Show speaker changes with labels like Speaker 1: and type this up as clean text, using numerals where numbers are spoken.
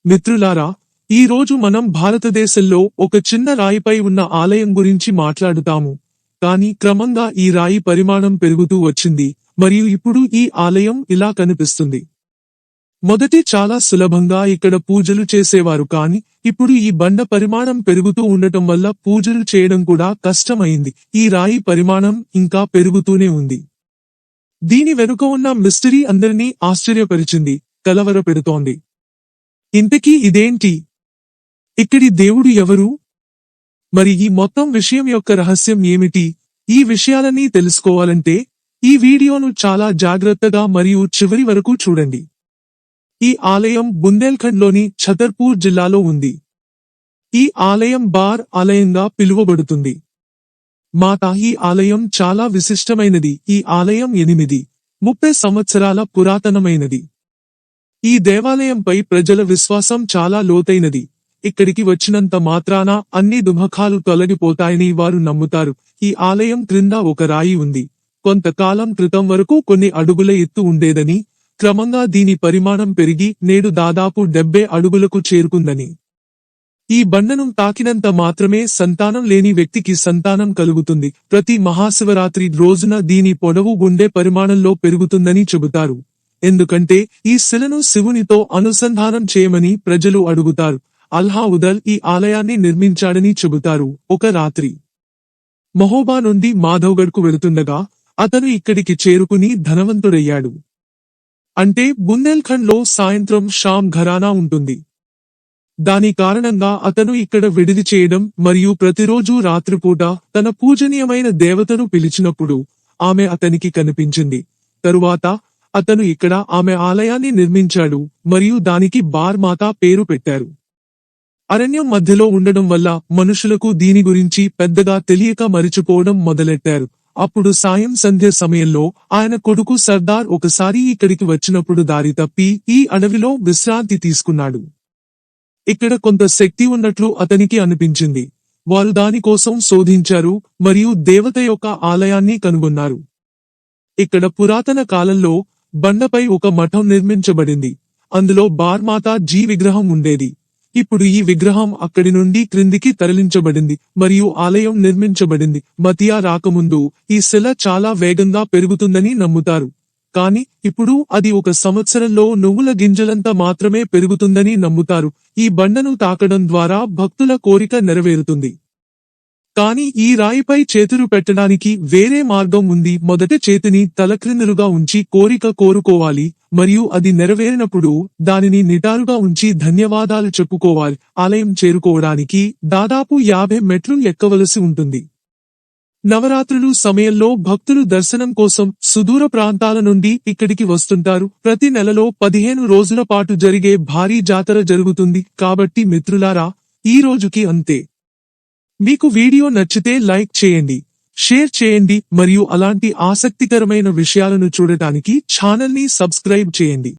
Speaker 1: మిత్రులారా, ఈ రోజు మనం భారతదేశంలో ఒక చిన్న రాయిపై ఉన్న ఆలయం గురించి మాట్లాడుతాము. కానీ క్రమంగా ఈ రాయి పరిమాణం పెరుగుతూ వచ్చింది మరియు ఇప్పుడు ఈ ఆలయం ఇలా కనిపిస్తుంది. మొదటి చాలా సులభంగా ఇక్కడ పూజలు చేసేవారు కాని ఇప్పుడు ఈ బండ పరిమాణం పెరుగుతూ ఉండటం వల్ల పూజలు చేయడం కూడా కష్టమైంది. ఈ రాయి పరిమాణం ఇంకా పెరుగుతూనే ఉంది. దీని వెనుక ఉన్న మిస్టరీ అందరినీ ఆశ్చర్యపరిచింది, కలవరపెడుతోంది. ఇంతకీ ఇదేంటి? ఇక్కడి దేవుడు ఎవరు? మరి ఈ మొత్తం విషయం యొక్క రహస్యం ఏమిటి? ఈ విషయాలన్నీ తెలుసుకోవాలంటే ఈ వీడియోను చాలా జాగ్రత్తగా మరియు చివరి వరకు చూడండి. ఈ ఆలయం బుందేల్ఖండ్లోని ఛతర్పూర్ జిల్లాలో ఉంది. ఈ ఆలయం బార్ ఆలయంగా పిలువబడుతుంది. ఈ ఆలయం చాలా విశిష్టమైనది. ఈ ఆలయం 830 సంవత్సరాల పురాతనమైనది. ఈ దేవాలయంపై ప్రజల విశ్వాసం చాలా లోతైనది. ఇక్కడికి వచ్చినంత మాత్రాన అన్ని దుఃఖాలు తొలగిపోతాయని వారు నమ్ముతారు. ఈ ఆలయం క్రింద ఒక రాయి ఉంది. కొంతకాలం క్రితం వరకు కొన్ని అడుగుల ఎత్తు ఉండేదని, క్రమంగా దీని పరిమాణం పెరిగి నేడు దాదాపు 70 అడుగులకు చేరుకుందని. ఈ బండను తాకినంత మాత్రమే సంతానం లేని వ్యక్తికి సంతానం కలుగుతుంది. ప్రతి మహాశివరాత్రి రోజున దీని పొడవు గుండె పరిమాణంలో పెరుగుతుందని చెబుతారు. ఎందుకంటే ఈ శిలను శివునితో అనుసంధానం చేయమని ప్రజలు అడుగుతారు. అల్లావుద్దీన్ ఈ ఆలయాన్ని నిర్మించాడని చెబుతారు. ఒక రాత్రి మహోబా నుండి మాధవ్గఢ్కు వెళుతుండగా అతను ఇక్కడికి చేరుకుని ధనవంతుడయ్యాడు. అంటే బుందేల్ఖండ్లో సాయంత్రం షాం ఘరానా ఉంటుంది. దాని కారణంగా అతను ఇక్కడ విడిది చేయడం మరియు ప్రతిరోజూ రాత్రిపూట తన పూజనీయమైన దేవతను పిలిచినప్పుడు ఆమె అతనికి కనిపించింది. తరువాత అతను ఇక్కడ ఆమె ఆలయాన్ని నిర్మించాడు మరియు దానికి బార్ మాతా పేరు పెట్టారు. అరణ్యం మధ్యలో ఉండడం వల్ల మనుషులకు దీని గురించి పెద్దగా తెలియక మరిచిపోవడం మొదలెట్టారు. అప్పుడు సాయం సంధ్య సమయంలో ఆయన కొడుకు సర్దార్ ఒకసారి ఇక్కడికి వచ్చినప్పుడు దారి తప్పి ఈ అడవిలో విశ్రాంతి తీసుకున్నాడు. ఇక్కడ కొంత శక్తి ఉన్నట్లు అతనికి అనిపించింది. వారు దానికోసం శోధించారు మరియు దేవత యొక్క ఆలయాన్ని కనుగొన్నారు. ఇక్కడ పురాతన కాలంలో బండపై ఒక మఠం నిర్మించబడింది. అందులో బార్మాతా జీ విగ్రహం ఉండేది. ఇప్పుడు ఈ విగ్రహం అక్కడి నుండి క్రిందికి తరలించబడింది మరియు ఆలయం నిర్మించబడింది. మతియా రాకముందు ఈ శిల చాలా వేగంగా పెరుగుతుందని నమ్ముతారు. కాని ఇప్పుడు అది ఒక సంవత్సరంలో నువ్వుల గింజలంత మాత్రమే పెరుగుతుందని నమ్ముతారు. ఈ బండను తాకడం ద్వారా భక్తుల కోరిక నెరవేరుతుంది. కాని ఈ రాయిపై చేతులు పెట్టడానికి వేరే మార్గం ఉంది. మొదట చేతిని తలక్రిందులుగా ఉంచి కోరిక కోరుకోవాలి మరియు అది నెరవేరినప్పుడు దానిని నిటారుగా ఉంచి ధన్యవాదాలు చెప్పుకోవాలి. ఆలయం చేరుకోవడానికి దాదాపు 50 మెట్లు ఎక్కవలసి ఉంటుంది. నవరాత్రులు సమయంలో భక్తులు దర్శనం కోసం సుదూర ప్రాంతాల నుండి ఇక్కడికి వస్తుంటారు. ప్రతి నెలలో 15 రోజుల పాటు జరిగే భారీ జాతర జరుగుతుంది. కాబట్టి మిత్రులారా, ఈ రోజుకి అంతే. మీకు వీడియో నచ్చితే లైక్ చేయండి, షేర్ చేయండి మరియు అలాంటి ఆసక్తికరమైన విషయాలను చూడటానికి ఛానల్ని సబ్స్క్రైబ్ చేయండి.